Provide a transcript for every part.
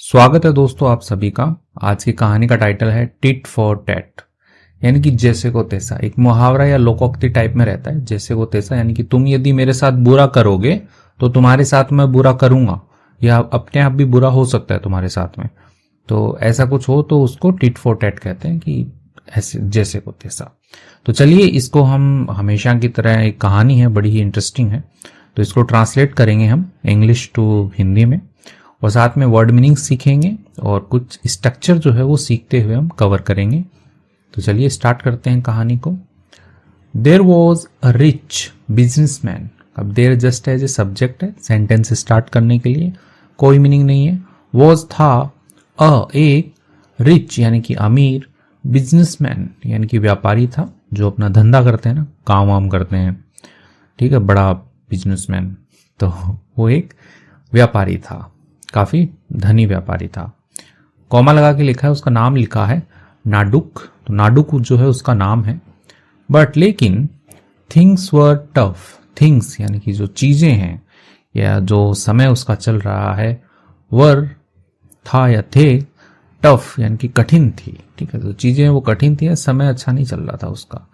स्वागत है दोस्तों आप सभी का। आज की कहानी का टाइटल है टिट फॉर टैट, यानी कि जैसे को तैसा। एक मुहावरा या लोकोक्ति टाइप में रहता है, जैसे को तैसा, यानी कि तुम यदि मेरे साथ बुरा करोगे तो तुम्हारे साथ मैं बुरा करूंगा, या अपने आप भी बुरा हो सकता है तुम्हारे साथ में। तो ऐसा कुछ हो तो उसको टिट फॉर टैट कहते हैं, कि ऐसे जैसे को तैसा। तो चलिए इसको हम हमेशा की तरह, एक कहानी है बड़ी ही इंटरेस्टिंग है, तो इसको ट्रांसलेट करेंगे हम इंग्लिश टू हिंदी में, और साथ में वर्ड मीनिंग सीखेंगे और कुछ स्ट्रक्चर जो है वो सीखते हुए हम कवर करेंगे। तो चलिए स्टार्ट करते हैं कहानी को। There was a rich businessman. अब there just as a subject है सेंटेंस स्टार्ट करने के लिए, कोई मीनिंग नहीं है। वॉज था एक रिच यानी कि अमीर, बिजनेसमैन यानी कि व्यापारी था, जो अपना धंधा करते हैं ना, काम वाम करते हैं, ठीक है, बड़ा बिजनेसमैन। तो वो एक व्यापारी था, काफी धनी व्यापारी था। कॉमा लगा के लिखा है, उसका नाम लिखा है नाडुक। तो नाडुक जो है उसका नाम है। बट लेकिन थिंग्स वर टफ। थिंग्स यानी कि जो चीजें हैं या जो समय उसका चल रहा है, वर था या थे, टफ यानी कि कठिन थी, ठीक है। तो चीजें वो कठिन थी, समय अच्छा नहीं चल रहा था उसका।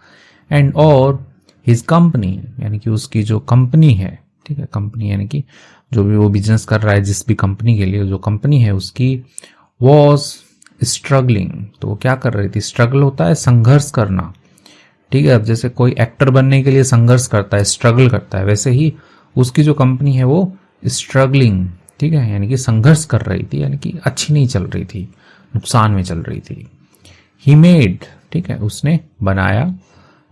एंड और हिज कंपनी यानी कि उसकी जो कंपनी है, ठीक है, कंपनी यानी कि जो भी वो बिजनेस कर रहा है, जिस भी कंपनी के लिए जो कंपनी है उसकी, वॉज स्ट्रगलिंग। तो वो क्या कर रही थी? स्ट्रगल होता है संघर्ष करना, ठीक है। अब जैसे कोई एक्टर बनने के लिए संघर्ष करता है, स्ट्रगल करता है, वैसे ही उसकी जो कंपनी है वो स्ट्रगलिंग, ठीक है, यानी कि संघर्ष कर रही थी, यानी कि अच्छी नहीं चल रही थी, नुकसान में चल रही थी। ही मेड, ठीक है, उसने बनाया,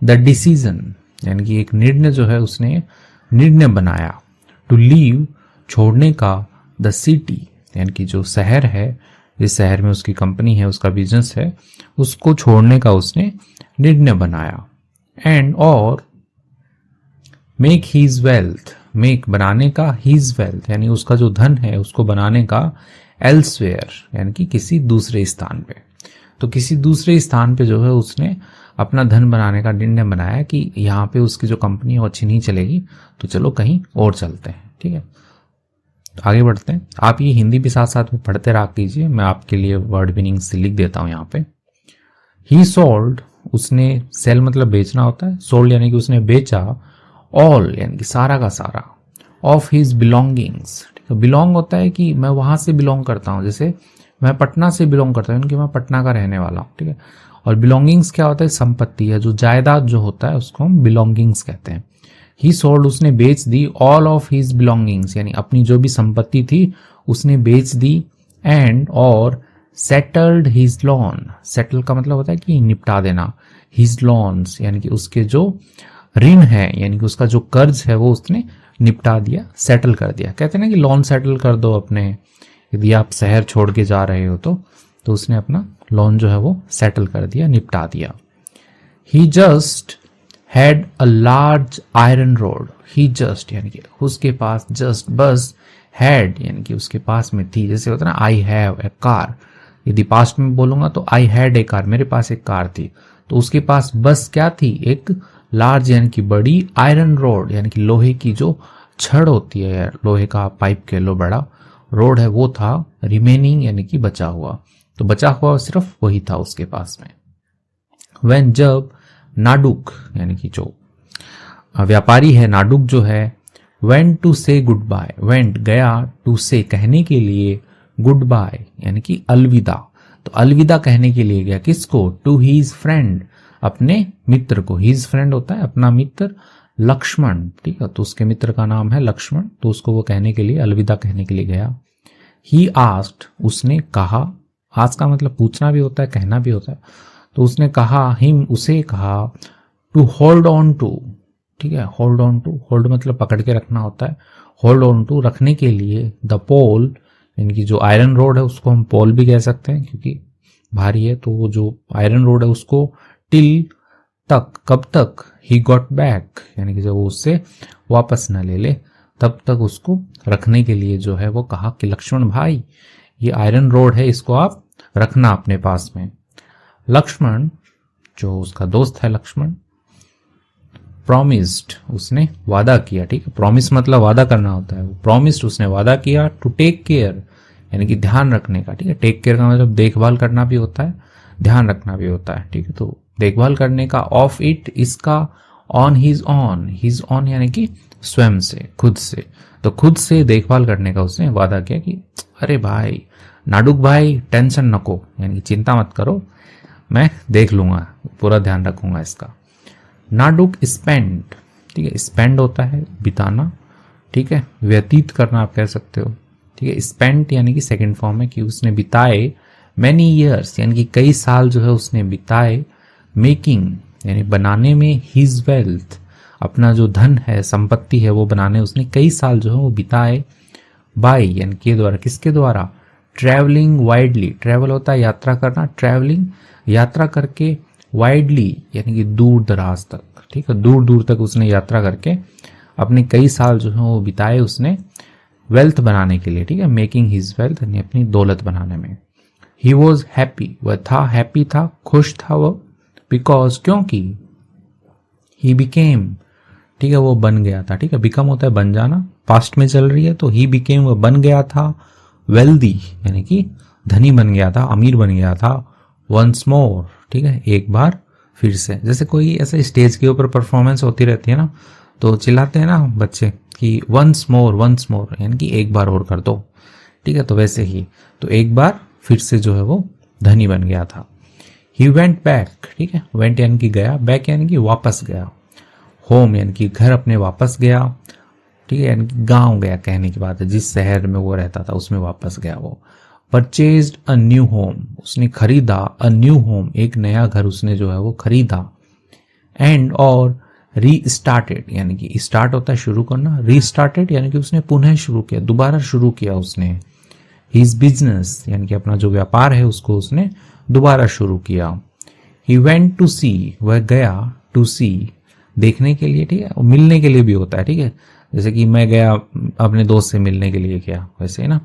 द डिसीजन यानी कि एक निर्णय जो है उसने निर्णय बनाया, टू लीव छोड़ने का, द सिटी यानी कि जो शहर है, जिस शहर में उसकी कंपनी है, उसका बिजनेस है, उसको छोड़ने का उसने निर्णय बनाया। एंड और मेक हीज वेल्थ, मेक बनाने का, हीज वेल्थ यानी उसका जो धन है उसको बनाने का, एल्सवेयर यानी कि किसी दूसरे स्थान पे। तो किसी दूसरे स्थान पे जो है उसने अपना धन बनाने का निर्णय बनाया कि यहाँ पे उसकी जो कंपनी है वो अच्छी नहीं चलेगी, तो चलो कहीं और चलते हैं, ठीक है। तो आगे बढ़ते हैं। आप ये हिंदी भी साथ साथ में पढ़ते रहा कीजिए, मैं आपके लिए वर्ड मीनिंग से लिख देता हूं यहाँ पे। ही सोल्ड, उसने, सेल मतलब बेचना होता है, सोल्ड यानी कि उसने बेचा, ऑल यानी कि सारा का सारा, ऑफ हिज बिलोंगिंग्स, ठीक है। बिलोंग होता है कि मैं वहां से बिलोंग करता हूं, जैसे मैं पटना से बिलोंग करता हूं, यानी कि मैं पटना का रहने वाला हूं, ठीक है। और बिलोंगिंग्स क्या होता है? संपत्ति है, जो जायदाद जो होता है उसको हम बिलोंगिंग्स कहते हैं। ही सोल्ड, उसने बेच दी, ऑल ऑफ हिज बिलोंगिंग्स यानी अपनी जो भी संपत्ति थी उसने बेच दी। एंड और सेटल्ड हिज लोन, सेटल का मतलब होता है कि निपटा देना, हिज लोन्स यानी कि उसके जो ऋण है, यानी कि उसका जो कर्ज है वो उसने निपटा दिया, सेटल कर दिया। कहते हैं ना कि लोन सेटल कर दो अपने, यदि आप शहर छोड़ के जा रहे हो तो उसने अपना लोन जो है वो सेटल कर दिया, निपटा दिया। He just had a large iron rod. He just यानी कि उसके पास, जस्ट बस, हैड यानी कि उसके पास में थी, जैसे होता है ना आई हैव ए कार, यदि पास्ट में बोलूंगा तो आई हैड ए कार, मेरे पास एक कार थी। तो उसके पास बस क्या थी? एक लार्ज यानी कि बड़ी, आयरन रोड यानी कि लोहे की जो छड़ होती है, लोहे का पाइप कह लो, बड़ा रोड है वो था। रिमेनिंग यानी कि बचा हुआ, तो बचा हुआ सिर्फ वही था उसके पास में। व्हेन, जब, नाडुक यानी कि जो व्यापारी है, नाडुक जो है, वेंट टू से गुड बाय, वेंट गया, टू से कहने के लिए, गुड बाय यानी कि अलविदा। तो अलविदा कहने के लिए गया, किसको? टू हीज फ्रेंड, अपने मित्र को। हीज फ्रेंड होता है अपना मित्र, लक्ष्मण, ठीक है। तो उसके मित्र का नाम है लक्ष्मण, तो उसको वो कहने के लिए, अलविदा कहने के लिए गया। ही आस्क्ड, उसने कहा, आस्क का मतलब पूछना भी होता है, कहना भी होता है। तो उसने कहा, हिम उसे कहा, टू होल्ड ऑन टू, ठीक है। होल्ड ऑन टू, होल्ड मतलब पकड़ के रखना होता है, होल्ड ऑन टू रखने के लिए, द पोल यानी कि जो आयरन रोड है उसको हम पोल भी कह सकते हैं क्योंकि भारी है, तो वो जो आयरन रोड है उसको, टिल तक, कब तक, ही गॉट बैक यानी कि जब वो उससे वापस न ले ले तब तक उसको रखने के लिए जो है वो कहा कि लक्ष्मण भाई ये आयरन रोड है, इसको आप रखना अपने पास में। लक्ष्मण जो उसका दोस्त है, लक्ष्मण, प्रॉमिस्ड उसने वादा किया, ठीक है। प्रॉमिस मतलब वादा करना होता है, प्रॉमिस्ड उसने वादा किया, टू टेक केयर यानी कि ध्यान रखने का, ठीक है। टेक केयर का मतलब देखभाल करना भी होता है, ध्यान रखना भी होता है, ठीक है। तो देखभाल करने का, ऑफ इट इसका, ऑन हिज ऑन यानी कि स्वयं से, खुद से। तो खुद से देखभाल करने का उसने वादा किया कि अरे भाई नाडुक भाई टेंशन नको, यानी कि चिंता मत करो, मैं देख लूंगा, पूरा ध्यान रखूंगा इसका। नाडुक स्पेंड, ठीक है, स्पेंड होता है बिताना, ठीक है, व्यतीत करना आप कह सकते हो, ठीक है। स्पेंड यानी कि सेकंड फॉर्म है कि उसने बिताए, मैनी ईयर्स यानी कि कई साल जो है उसने बिताए, मेकिंग यानी बनाने में, हिज वेल्थ अपना जो धन है, संपत्ति है, वो बनाने उसने कई साल जो है वो बिताए, बाय यानी के द्वारा, किसके द्वारा, ट्रैवलिंग वाइडली, ट्रैवल होता है यात्रा करना, ट्रैवलिंग यात्रा करके, वाइडली यानी कि दूर दराज तक, ठीक है, दूर दूर तक उसने यात्रा करके अपने कई साल जो है वो बिताए उसने वेल्थ बनाने के लिए, ठीक है, मेकिंग हिज वेल्थ यानी अपनी दौलत बनाने में। ही वॉज हैप्पी, वह था, हैप्पी था, खुश था वह, बिकॉज क्योंकि, ही बिकेम, ठीक है, वो बन गया था, ठीक है, बिकम होता है बन जाना, पास्ट में चल रही है, तो ही बिकेम वह बन गया था, वेल्दी यानी कि धनी बन गया था, अमीर बन गया था, वंस मोर, ठीक है, एक बार फिर से। जैसे कोई ऐसे स्टेज के ऊपर परफॉर्मेंस होती रहती है ना, तो चिल्लाते हैं ना बच्चे कि वंस मोर यानी कि एक बार और कर दो, ठीक है, तो वैसे ही, तो एक बार फिर से जो है वो धनी बन गया था। ही वेंट बैक, ठीक है, वेंट यानी कि गया, बैक यानी कि वापस गया, होम यानी कि घर अपने वापस गया, ठीक है, यानी कि गांव गया कहने की बात है, जिस शहर में वो रहता था उसमें वापस गया वो। परचेज्ड अ न्यू होम, उसने खरीदा, अ न्यू होम एक नया घर उसने जो है वो खरीदा, एंड और रीस्टार्टेड यानी कि स्टार्ट होता है शुरू करना, रीस्टार्टेड यानी कि उसने पुनः शुरू किया, दोबारा शुरू किया उसने, हिज बिजनेस यानी कि अपना जो व्यापार है उसको उसने दोबारा शुरू किया। ही वेंट टू सी, वह गया, टू सी देखने के लिए, ठीक है, और मिलने के लिए भी होता है, ठीक है, जैसे कि मैं गया अपने दोस्त से मिलने के लिए गया, वैसे ही ना,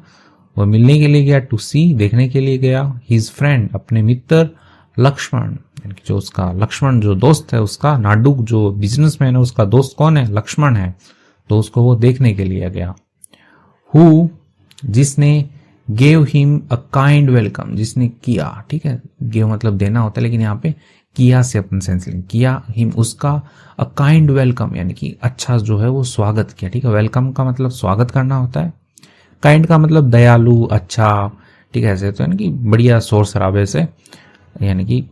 वह मिलने के लिए गया, टू सी देखने के लिए गया, हिज फ्रेंड अपने मित्र, लक्ष्मण यानी कि जो उसका लक्ष्मण जो दोस्त है उसका, नाडुक जो बिजनेसमैन है उसका दोस्त कौन है, लक्ष्मण है, तो उसको वो देखने के लिए गया। हु जिसने, gave him a kind welcome जिसने किया, ठीक है, गेव मतलब देना होता है, लेकिन यहाँ पे किया से अपन सेंस लेंगे, किया हिम उसका, अ काइंड वेलकम यानी कि अच्छा जो है वो स्वागत किया, ठीक है, वेलकम का मतलब स्वागत करना होता है, काइंड का मतलब दयालु, अच्छा, ठीक है, ऐसे तो यानी कि बढ़िया शोर शराबे से, यानी कि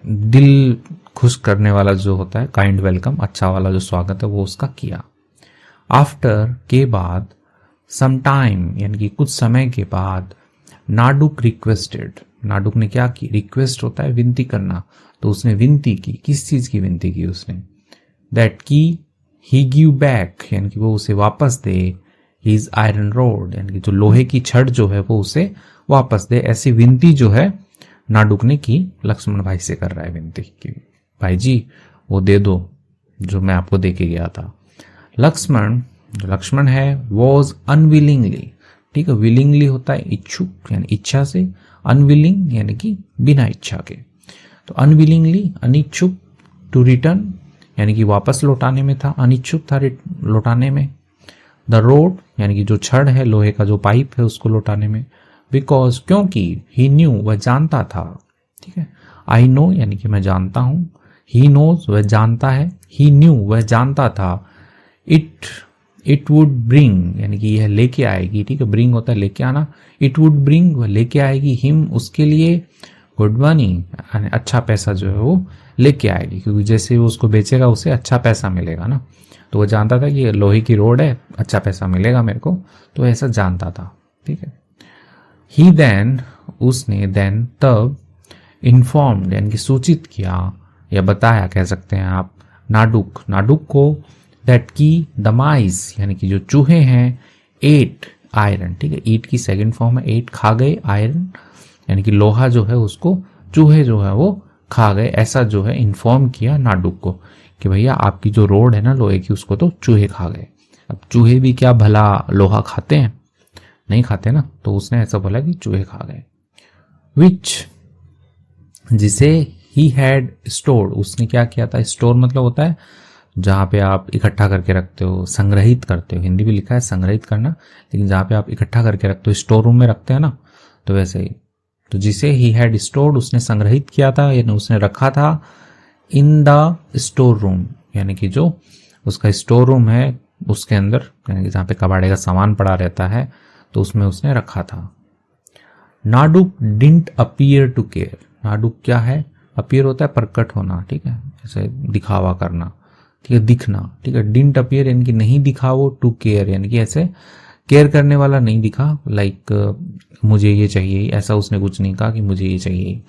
दिल खुश करने वाला जो होता है, काइंड वेलकम, अच्छा वाला जो स्वागत है वो उसका किया। आफ्टर के बाद, सम टाइम यानी कि कुछ समय के बाद, नाडुक रिक्वेस्टेड, नाडुक ने क्या की, रिक्वेस्ट होता है विनती करना, तो उसने विनती की, किस चीज की विनती की उसने, दैट की ही गिव बैक यानी कि वो उसे वापस दे, हिज आयरन रोड यानी कि जो लोहे की छड़ जो है वो उसे वापस दे, ऐसी विनती जो है नाडुक ने की, लक्ष्मण भाई से कर रहा है विनती की, भाई जी वो दे दो जो मैं आपको दे के गया था। लक्ष्मण, जो लक्ष्मण है, वॉज अनविलिंगली, ठीक है, विलिंगली होता है इच्छुक यानी इच्छा से, अनविलिंग यानी कि बिना इच्छा के, तो अनविलिंगली अनिच्छुक, टू रिटर्न यानी कि वापस लौटाने में था, अनिच्छुक था लौटाने में, द रोड यानी कि जो छड़ है, लोहे का जो पाइप है उसको लौटाने में, बिकॉज क्योंकि, ही न्यू वह जानता था, ठीक है, आई नो यानी कि मैं जानता हूं, ही नोज वह जानता है, ही न्यू वह जानता था, इट वुड ब्रिंग यानी कि यह लेके आएगी, ठीक है, ब्रिंग होता है लेके आना, इट वुड ब्रिंग वह लेके आएगी, हिम उसके लिए, गुड मनी यानी अच्छा पैसा जो है वो लेके आएगी, क्योंकि जैसे वो उसको बेचेगा उसे अच्छा पैसा मिलेगा ना, तो वो जानता था कि लोहे की रोड है, अच्छा पैसा मिलेगा मेरे को, तो ऐसा जानता था, ठीक है। ही देन उसने, देन तब, इन्फॉर्म्ड यानी कि सूचित किया या बताया कह सकते हैं आप, नाडुक को, दैट की द माइस यानी कि जो चूहे हैं, एट आयरन, ठीक है, ईट की सेकंड फॉर्म है, एट खा गए, आयरन यानी कि लोहा जो है उसको चूहे जो है वो खा गए, ऐसा जो है इन्फॉर्म किया नाडुक को कि भैया आपकी जो रोड है ना लोहे की उसको तो चूहे खा गए। अब चूहे भी क्या भला लोहा खाते हैं, नहीं खाते ना, तो उसने ऐसा बोला कि चूहे खा गए। विच जिसे, ही हैड स्टोर्ड उसने क्या किया था, स्टोर मतलब होता है जहां पे आप इकट्ठा करके रखते हो, संग्रहित करते हो, हिंदी भी लिखा है संग्रहित करना, लेकिन जहां पे आप इकट्ठा करके रखते हो, स्टोर रूम में रखते हैं ना, तो वैसे ही, तो जिसे ही हैड स्टोर्ड, उसने संग्रहित किया था यानी उसने रखा था, इन द स्टोर रूम, यानी कि जो उसका स्टोर रूम है उसके अंदर, यानी कि जहाँ पे कबाड़े का सामान पड़ा रहता है, तो उसमें उसने रखा था। नाडुक डिंट अपीयर टू केयर, नाडुक क्या है, अपीयर होता है प्रकट होना, ठीक है, ऐसे दिखावा करना, ठीक है, दिखना, ठीक है, डिंट अपीयर यानी कि नहीं दिखा वो, टू केयर यानी कि ऐसे केयर करने वाला नहीं दिखा, लाइक मुझे ये चाहिए, ऐसा उसने कुछ नहीं कहा कि मुझे ये चाहिए,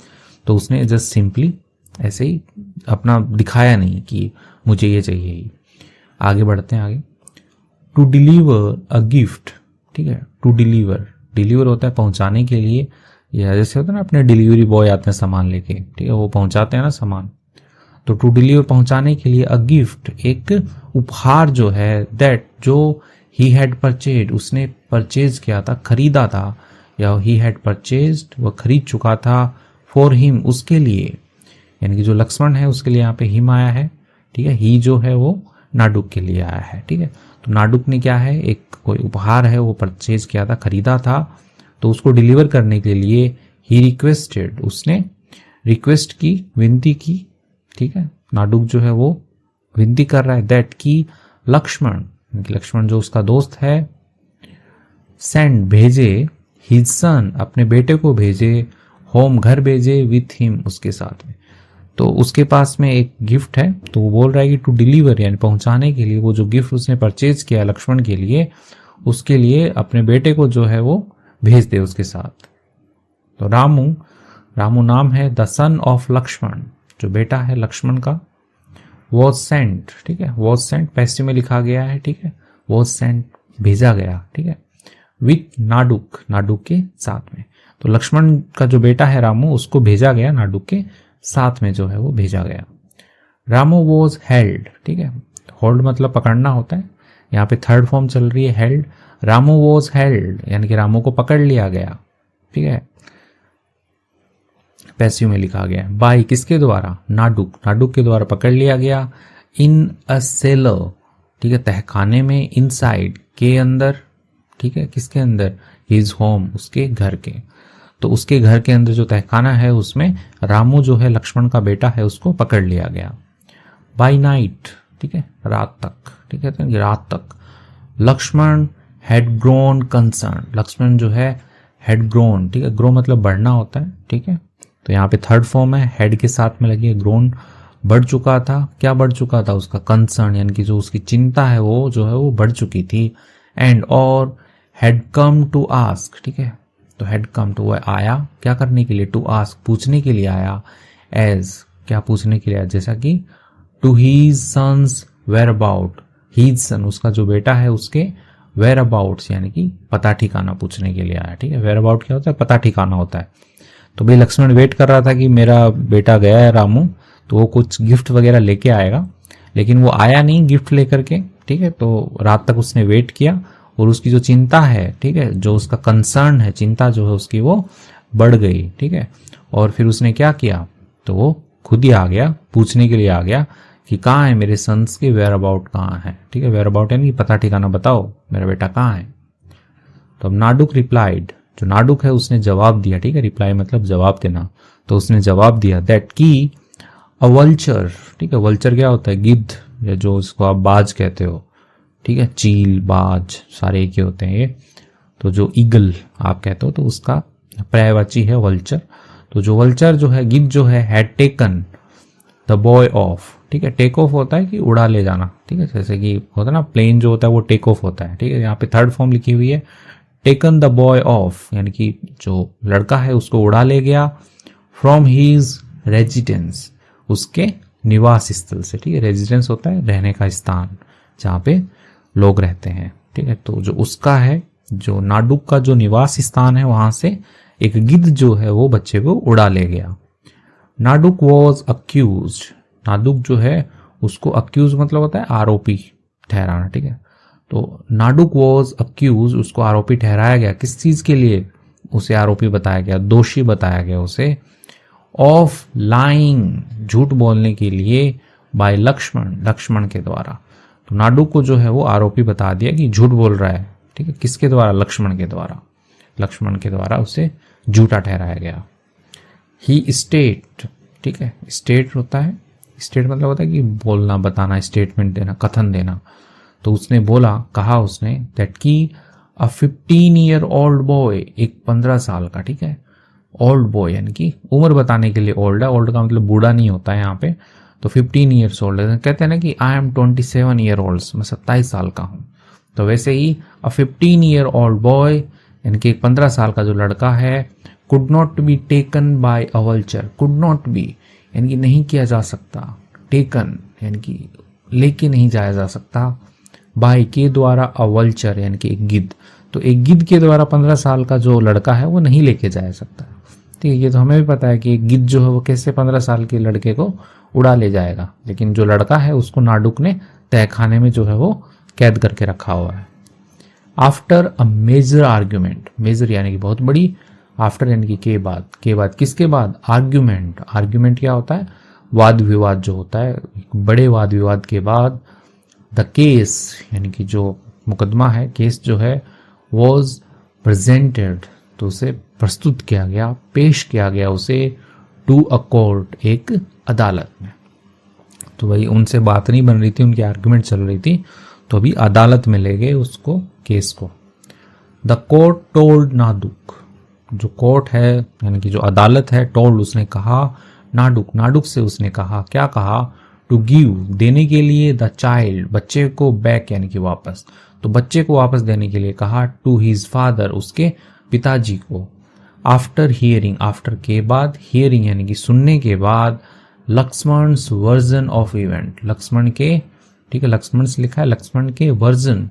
तो उसने जस्ट सिंपली ऐसे ही अपना दिखाया नहीं कि मुझे ये चाहिए। आगे बढ़ते हैं आगे। टू डिलीवर अ गिफ्ट, ठीक है, टू डिलीवर, डिलीवर होता है पहुंचाने के लिए, या जैसे होता है ना अपने डिलीवरी बॉय आते हैं सामान लेके, ठीक है, वो पहुंचाते हैं ना सामान, तो टू डिलीवर पहुंचाने के लिए, अ गिफ्ट एक उपहार जो है, दैट जो ही हैड परचेज उसने परचेज किया था, खरीदा था, या ही हैड परचेज्ड वह खरीद चुका था, फॉर हिम उसके लिए, यानी कि जो लक्ष्मण है उसके लिए यहाँ पे हिम आया है, ठीक है, ही जो है वो नाडुक के लिए आया है, ठीक है, तो नाडुक ने क्या है, एक कोई उपहार है वो परचेज किया था, खरीदा था, तो उसको डिलीवर करने के लिए ही रिक्वेस्टेड, उसने रिक्वेस्ट की, विनती की, ठीक है, नाडुक जो है वो विनती कर रहा है, दैट की लक्ष्मण, लक्ष्मण जो उसका दोस्त है, सेंड भेजे, हिज सन अपने बेटे को भेजे, होम घर भेजे, विथ हिम उसके साथ में, तो उसके पास में एक गिफ्ट है, तो वो बोल रहा है कि टू डिलीवर यानी पहुंचाने के लिए, वो जो गिफ्ट उसने परचेज किया लक्ष्मण के लिए, उसके लिए अपने बेटे को जो है वो भेज दे उसके साथ। तो रामू, रामू नाम है, द सन ऑफ लक्ष्मण जो बेटा है लक्ष्मण का, वॉज सेंट, ठीक है, वॉज सेंट पैसिव में लिखा गया है, ठीक है, वॉज सेंट भेजा गया, ठीक है, विथ नाडुक, नाडुक के साथ में, तो लक्ष्मण का जो बेटा है रामू उसको भेजा गया नाडुक के साथ में जो है वो भेजा गया। रामो वॉज हेल्ड, ठीक है, होल्ड मतलब पकड़ना होता है, यहाँ पे थर्ड फॉर्म चल रही है हेल्ड, रामो वॉज हेल्ड यानी कि रामो को पकड़ लिया गया, ठीक है, पैसिव में लिखा गया, बाय किसके द्वारा, नाडुक, नाडुक के द्वारा पकड़ लिया गया, इन अ सेलर, ठीक है, तहखाने में, इनसाइड के अंदर, ठीक है, किसके अंदर, हिज होम उसके घर के, तो उसके घर के अंदर जो तहखाना है उसमें रामू जो है लक्ष्मण का बेटा है उसको पकड़ लिया गया। बाय नाइट, ठीक है, रात तक, ठीक है, तो रात तक, Lakshman had grown concern, Lakshman जो है हैड ग्रोन, ठीक है, ग्रो मतलब बढ़ना होता है, ठीक है, तो यहाँ पे थर्ड फॉर्म है, हेड के साथ में लगी है, ग्रोन बढ़ चुका था, क्या बढ़ चुका था, उसका कंसर्न यानी कि जो उसकी चिंता है वो जो है वो बढ़ चुकी थी, एंड और हैड कम टू आस्क, ठीक है, तो हैड कम टू आया क्या करने के लिए, टू आस्क पूछने के लिए आया, एज क्या पूछने के लिए आया, जैसा कि to his sons were about, his son उसका जो बेटा है उसके वेयर अबाउट्स यानी कि पता ठिकाना पूछने के लिए आया, ठीक है, वेयर अबाउट क्या होता है, पता ठिकाना होता है, तो भाई लक्ष्मण वेट कर रहा था कि मेरा बेटा गया है रामू तो वो कुछ गिफ्ट वगैरह लेके आएगा, लेकिन वो आया नहीं गिफ्ट लेकर के, ठीक है, तो रात तक उसने वेट किया, और उसकी जो चिंता है, ठीक है, जो उसका कंसर्न है, चिंता जो है उसकी वो बढ़ गई, ठीक है, और फिर उसने क्या किया, तो वो खुद ही आ गया, पूछने के लिए आ गया कि कहाँ है मेरे सन्स के वेयर अबाउट कहाँ है, ठीक है, वेयर अबाउट यानी पता ठिकाना बताओ मेरा बेटा कहाँ है। तो अब नाडुक रिप्लाइड, जो नाडुक है उसने जवाब दिया, ठीक है, रिप्लाई मतलब जवाब देना, तो उसने जवाब दिया, दैट की अ वल्चर, ठीक है, वल्चर क्या होता है, गिद्ध, या जो उसको आप बाज कहते हो, ठीक है, चील बाज सारे एक ही होते हैं ये, तो जो ईगल आप कहते हो तो उसका पर्यायवाची है वल्चर, तो जो वल्चर जो है गिद्ध जो है had taken the boy of, ठीक है, टेक ऑफ होता है कि उड़ा ले जाना, ठीक है, जैसे कि होता है ना प्लेन जो होता है वो टेक ऑफ होता है, ठीक है, यहाँ पे थर्ड फॉर्म लिखी हुई है, टेकन द बॉय ऑफ यानी कि जो लड़का है उसको उड़ा ले गया, फ्रॉम हीज रेजिडेंस उसके निवास स्थल से, ठीक है, रेजिडेंस होता है रहने का स्थान जहाँ पे लोग रहते हैं, ठीक है, तो जो उसका है जो नाडुक का जो निवास स्थान है वहां से एक गिद्ध जो है वो बच्चे को उड़ा ले गया। नाडुक वॉज अक्यूज्ड, नाडुक जो है उसको अक्यूज मतलब होता है आरोपी ठहराना, ठीक है, तो नाडुक वॉज अक्यूज उसको आरोपी ठहराया गया, किस चीज के लिए उसे आरोपी बताया गया, दोषी बताया गया उसे, ऑफ लाइंग झूठ बोलने के लिए, बाय लक्ष्मण लक्ष्मण के द्वारा, तो नाडुक को जो है वो आरोपी बता दिया कि झूठ बोल रहा है, ठीक है, किसके द्वारा, लक्ष्मण के द्वारा, लक्ष्मण के द्वारा उसे झूठा ठहराया गया। ही स्टेट, ठीक है, स्टेट होता है, स्टेट मतलब होता है कि बोलना, बताना, स्टेटमेंट देना, कथन देना। तो उसने बोला, कहा उसने दैट कि अ 15 ईयर ओल्ड बॉय, एक 15 साल का, ठीक है, ओल्ड बॉय यानी कि उम्र बताने के लिए ओल्ड है, ओल्ड का मतलब बूढ़ा नहीं होता है यहाँ पे, तो 15 ईयर्स ओल्ड है। कहते हैं ना कि आई एम 27 ईयर ओल्ड, मैं 27 साल का हूँ। तो वैसे ही अ 15 ईयर ओल्ड बॉय यानी कि एक 15 साल का जो लड़का है, could not be taken by a vulture, could not be यानी कि नहीं किया जा सकता, टेकन यानी कि लेके नहीं जाया जा सकता, बाय के द्वारा, अ वल्चर यानी कि एक गिद्ध। तो एक गिद्ध के द्वारा 15 साल का जो लड़का है वो नहीं लेके जाया सकता। ठीक है, ये तो हमें भी पता है कि एक गिद्ध जो है वो कैसे 15 साल के लड़के को उड़ा ले जाएगा, लेकिन जो लड़का है उसको नाडुक ने तहखाने में जो है वो कैद करके रखा हुआ है। After a major argument, major यानी कि बहुत बड़ी, आफ्टर यानी कि के बाद, के बाद किसके बाद, आर्ग्यूमेंट, आर्ग्यूमेंट क्या होता है, वाद विवाद जो होता है, बड़े वाद विवाद के बाद, द केस यानी कि जो मुकदमा है, केस जो है, वॉज प्रेजेंटेड, तो उसे प्रस्तुत किया गया, पेश किया गया उसे, टू अ कोर्ट, एक अदालत में। तो भाई उनसे बात नहीं बन रही थी, उनकी आर्ग्यूमेंट चल रही थी, तो अभी अदालत में ले गए उसको, केस को। द कोर्ट टोल्ड नाडुक, जो कोर्ट है यानी कि जो अदालत है, टोल्ड उसने कहा, नाडुक, नाडुक से उसने कहा, क्या कहा, टू गिव देने के लिए, द चाइल्ड बच्चे को, बैक यानी कि वापस, तो बच्चे को वापस देने के लिए कहा, टू हिज फादर उसके पिताजी को। आफ्टर हियरिंग, आफ्टर के बाद, हियरिंग यानी कि सुनने के बाद, लक्ष्मण्स वर्जन ऑफ इवेंट, लक्ष्मण के, ठीक है, लक्ष्मण से लिखा है, लक्ष्मण के वर्जन,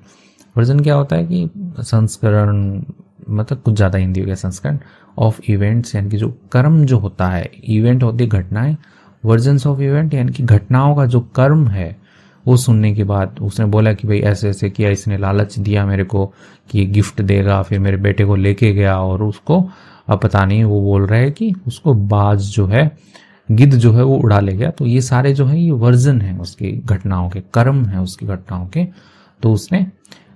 वर्जन क्या होता है कि संस्करण, मतलब कुछ ज्यादा हिंदी हो गया, संस्करण ऑफ इवेंट्स यानी कि जो कर्म जो होता है, इवेंट होती है घटनाएं, वर्जन्स ऑफ इवेंट यानी कि घटनाओं का जो कर्म है, वो सुनने के बाद उसने बोला कि भाई ऐसे ऐसे किया, इसने लालच दिया मेरे को कि ये गिफ्ट देगा, फिर मेरे बेटे को लेके गया और उसको, अब पता नहीं, वो बोल रहा है कि उसको बाज जो है, गिद्ध जो है वो उड़ा ले गया। तो ये सारे जो है ये वर्जन है उसकी घटनाओं के, कर्म है उसकी घटनाओं के। तो उसने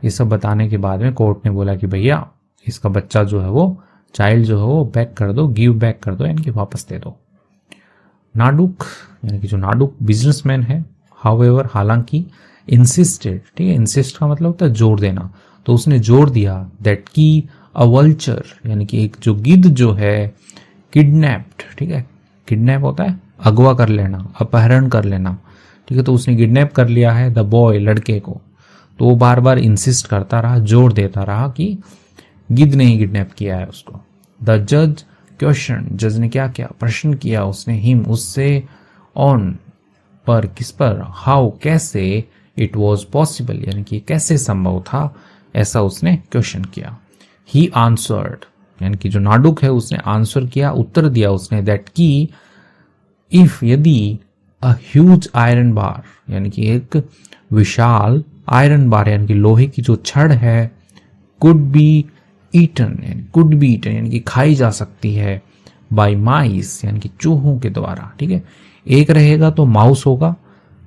ये सब बताने के बाद में कोर्ट ने बोला कि भैया इसका बच्चा जो है वो, चाइल्ड जो है वो बैक कर दो, गिव बैक कर दो यानी कि वापस दे दो। नाडुक यानी कि जो नाडुक बिजनेसमैन है, हाउएवर हालांकि, इंसिस्टेड, ठीक है, इंसिस्ट का मतलब होता है जोर देना, तो उसने जोर दिया, दैट की अ वल्चर यानी कि एक जो गिद्ध जो है, किडनैप्ड, ठीक है, किडनैप होता है अगवा कर लेना, अपहरण कर लेना, ठीक है, तो उसने किडनैप कर लिया है द बॉय, लड़के को। तो वो बार बार इंसिस्ट करता रहा, जोर देता रहा कि गिद्ध ने ही किडनैप किया है उसको। द जज क्वेश्चन, जज ने क्या किया, प्रश्न किया उसने, हिम उससे, ऑन पर, किस पर, हाउ कैसे, इट वॉज पॉसिबल यानी कि कैसे संभव था, ऐसा उसने क्वेश्चन किया। ही आंसर्ड यानी कि जो नाडुक है उसने आंसर किया, उत्तर दिया उसने, दैट की इफ यदि, अ ह्यूज आयरन बार यानी कि एक विशाल आयरन बार यानी कि लोहे की जो छड़ है, कुड बी ईटन यानी कि खाई जा सकती है, बाय माइस यानी कि चूहों के द्वारा, ठीक है, एक रहेगा तो माउस होगा,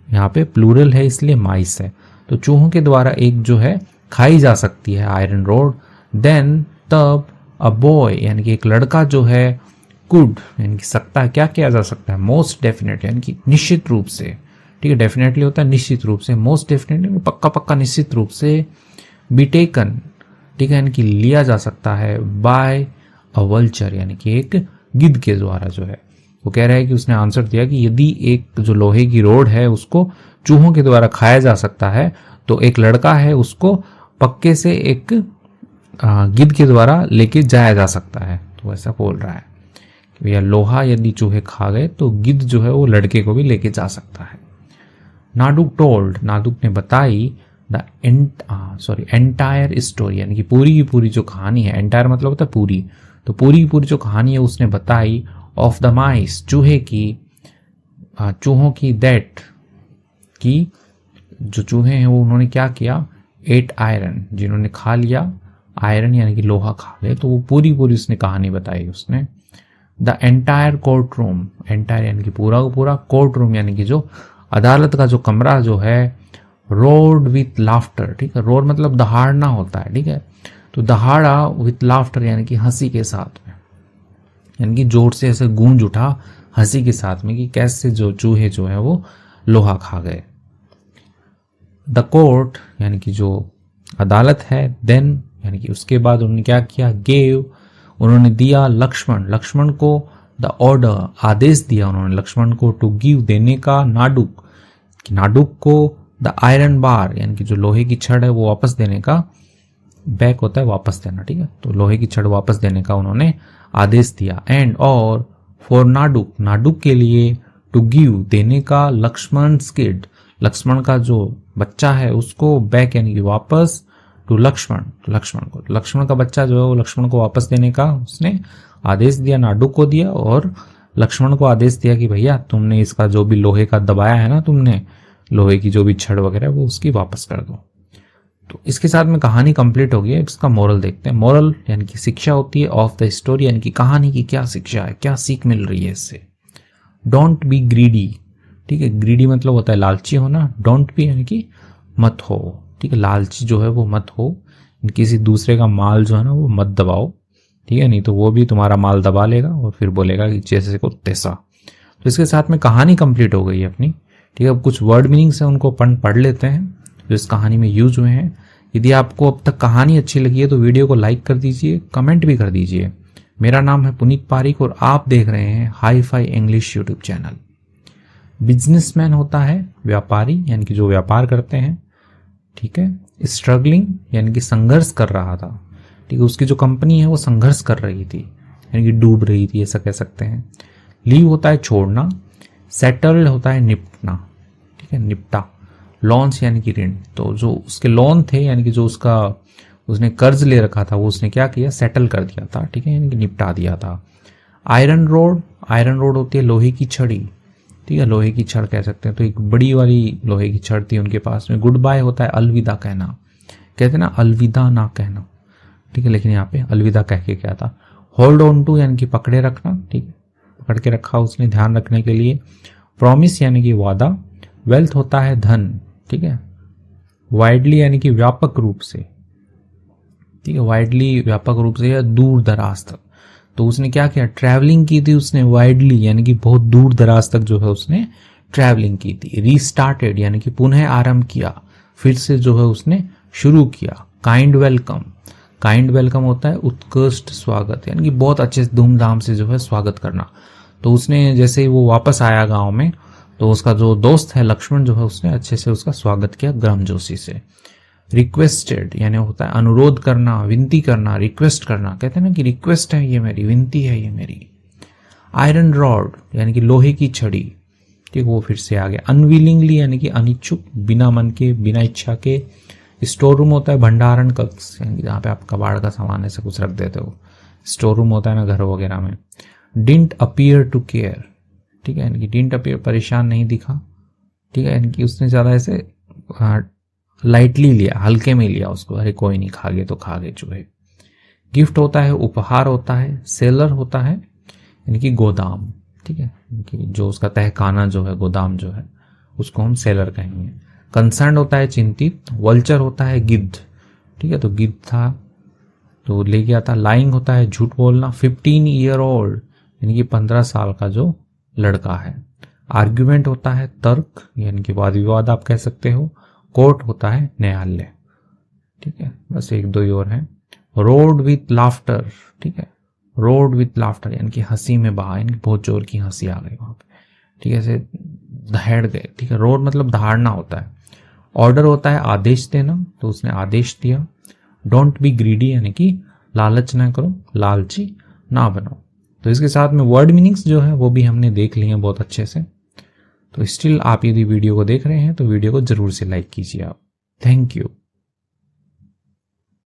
यहाँ पे प्लूरल है इसलिए माइस है, तो चूहों के द्वारा एक जो है खाई जा सकती है आयरन रोड, देन तब अ बॉय यानी कि एक लड़का जो है, कुड यानी कि सकता है, क्या किया जा सकता है, मोस्ट डेफिनेट यानी कि निश्चित रूप से, ठीक है, डेफिनेटली होता है निश्चित रूप से, मोस्ट डेफिनेटली पक्का पक्का निश्चित रूप से, बी टेकन, ठीक है, यानी कि लिया जा सकता है, बाय अ वल्चर यानी कि एक गिद्ध के द्वारा जो है। वो कह रहा है कि उसने आंसर दिया कि यदि एक जो लोहे की रोड है उसको चूहों के द्वारा खाया जा सकता है, तो एक लड़का है उसको पक्के से एक गिद्ध के द्वारा लेके जाया जा सकता है। तो ऐसा बोल रहा है कि भैया लोहा यदि चूहे खा गए तो गिद्ध जो है वो लड़के को भी लेके जा सकता है। नाडुक टोल्ड, नाडुक ने बताई, द एंटायर स्टोरी यानी कि पूरी की पूरी जो कहानी है, एंटायर मतलब होता है पूरी, तो पूरी की पूरी जो कहानी है उसने बताई, ऑफ द माइस चूहे की, चूहों की, दैट की जो चूहे हैं वो उन्होंने क्या किया, एट आयरन जिन्होंने खा लिया, आयरन यानी कि लोहा खा गए, तो वो पूरी पूरी उसने कहानी बताई उसने। The entire court room, entire यानी कि पूरा का पूरा, कोर्ट रूम यानी कि जो अदालत का जो कमरा जो है, रोड विथ लाफ्टर, ठीक है, रोड मतलब दहाड़ना होता है, ठीक है, तो दहाड़ा विथ लाफ्टर यानी कि हंसी के साथ में, यानी कि जोर से ऐसे गूंज उठा हंसी के साथ में कि कैसे जो चूहे जो है वो लोहा खा गए। द कोर्ट यानी कि जो अदालत है, देन यानी कि उसके बाद उन्होंने क्या किया, गेव उन्होंने दिया लक्ष्मण को द ऑर्डर आदेश दिया उन्होंने लक्ष्मण को टू गिव देने का, नाडुक को द आयरन बार यानी कि जो लोहे की छड़ है वो वापस देने का, बैक होता है वापस देना, ठीक है, तो लोहे की छड़ वापस देने का उन्होंने आदेश दिया। एंड और फॉर नाडुक के लिए टू गिव देने का लक्ष्मण का जो बच्चा है उसको बैक यानी कि वापस टू लक्ष्मण का बच्चा जो है वो लक्ष्मण को वापस देने का उसने आदेश दिया, नाडुक को दिया और लक्ष्मण को आदेश दिया कि भैया तुमने इसका जो भी लोहे का दबाया है ना, तुमने लोहे की जो भी छड़ वगैरह वो उसकी वापस कर दो। तो इसके साथ में कहानी कंप्लीट हो गई है। इसका मोरल देखते हैं। मोरल यानी कि शिक्षा होती है ऑफ द स्टोरी, यानी कि कहानी की क्या शिक्षा है, क्या सीख मिल रही है इससे। डोंट बी ग्रीडी, ठीक है, ग्रीडी मतलब होता है लालची होना, डोंट बी यानी कि मत हो, ठीक है, लालची जो है वो मत हो, किसी दूसरे का माल जो है ना वो मत दबाओ, ठीक है, नहीं तो वो भी तुम्हारा माल दबा लेगा और फिर बोलेगा कि जैसे को तैसा। तो इसके साथ में कहानी कंप्लीट हो गई है अपनी, ठीक है। अब कुछ वर्ड मीनिंग्स है उनको पढ़ लेते हैं जो इस कहानी में यूज हुए हैं। यदि आपको अब तक कहानी अच्छी लगी है तो वीडियो को लाइक कर दीजिए, कमेंट भी कर दीजिए। मेरा नाम है पुनीत पारिक और आप देख रहे हैं hi fi English YouTube channel. Businessman होता है व्यापारी, यानी कि जो व्यापार करते हैं, ठीक है। स्ट्रगलिंग यानी कि संघर्ष कर रहा था, ठीक है, उसकी जो कंपनी है वो संघर्ष कर रही थी, यानी कि डूब रही थी, ऐसा कह सकते हैं। लीव होता है छोड़ना, सेटल्ड होता है निपटना, ठीक है, निपटा। लॉन्स यानी कि ऋण, तो जो उसके लोन थे यानी कि जो उसने कर्ज ले रखा था वो उसने क्या किया, सेटल कर दिया था, ठीक है, यानी कि निपटा दिया था। आयरन रोड होती है लोहे की छड़ी, ठीक है, लोहे की छड़ कह सकते हैं, तो एक बड़ी वाली लोहे की छड़ थी उनके पास में। गुड बाय होता है अलविदा कहना, कहते हैं ना अलविदा ना कहना, ठीक है, लेकिन यहाँ पे अलविदा कह के क्या था। होल्ड ऑन टू यानी कि पकड़े रखना, ठीक है, पकड़ के रखा उसने ध्यान रखने के लिए। प्रॉमिस यानी कि वादा। वेल्थ होता है धन, ठीक है। वाइडली यानी कि व्यापक रूप से, ठीक है, वाइडली व्यापक रूप से या दूर दराज तक। तो उसने क्या किया, ट्रैवलिंग की थी उसने वाइडली यानी कि बहुत दूर दराज तक जो है उसने ट्रैवलिंग की थी। रीस्टार्टेड यानी कि पुनः आरंभ किया, फिर से जो है उसने शुरू किया। काइंड वेलकम होता है उत्कृष्ट स्वागत, यानी कि बहुत अच्छे धूमधाम से जो है स्वागत करना। तो उसने जैसे ही वो वापस आया गांव में तो उसका जो दोस्त है लक्ष्मण जो है उसने अच्छे से उसका स्वागत किया गर्मजोशी से। रिक्वेस्टेड यानी होता है अनुरोध करना, विनती करना, रिक्वेस्ट करना, कहते हैं ना कि रिक्वेस्ट है ये मेरी, विनती है ये मेरी। आयरन रॉड यानी कि लोहे की छड़ी, ठीक, वो फिर से आ गया। अनविलिंगली यानी कि अनिच्छुक, बिना मन के, बिना इच्छा के। स्टोर रूम होता है भंडारण कक्ष, यानी कि जहाँ पे आप कबाड़ का सामान ऐसे कुछ रख देते हो, स्टोर रूम होता है ना घर वगैरह में। डिंट अपीयर टू केयर, ठीक है, यानी कि डिंट अपीयर परेशान नहीं दिखा, ठीक है, यानी कि उसने ज्यादा ऐसे लाइटली लिया, हल्के में लिया उसको, अरे कोई नहीं, खा गए तो खा गए चूहे। गिफ्ट होता है उपहार होता है। सेलर होता है यानी कि गोदाम, ठीक है, कि जो उसका तहखाना जो है, गोदाम जो है, उसको हम सेलर कहेंगे। कंसर्न होता है चिंतित। वल्चर होता है गिद्ध, ठीक है, तो गिद्ध था तो ले गया था। लाइंग होता है झूठ बोलना। 15 ईयर ओल्ड यानी कि 15 साल का जो लड़का है। आर्ग्यूमेंट होता है तर्क यानी कि वाद विवाद आप कह सकते हो। कोर्ट होता है न्यायालय, ठीक है, बस एक दो ही और हैं। रोड विथ लाफ्टर, ठीक है, रोड विथ लाफ्टर यानी कि हंसी में बहा, यानी कि बहुत जोर की हंसी आ गई वहां पे, ठीक है, ऐसे दहाड़ गए, ठीक है। रोड मतलब दहाड़ना होता है। ऑर्डर होता है आदेश देना, तो उसने आदेश दिया। डोंट बी ग्रीडी यानी कि लालच ना करो, लालची ना बनो। तो इसके साथ में वर्ड मीनिंग्स जो है वो भी हमने देख लिए हैं बहुत अच्छे से। तो स्टिल आप यदि वीडियो को देख रहे हैं तो वीडियो को जरूर से लाइक कीजिए आप। Thank you.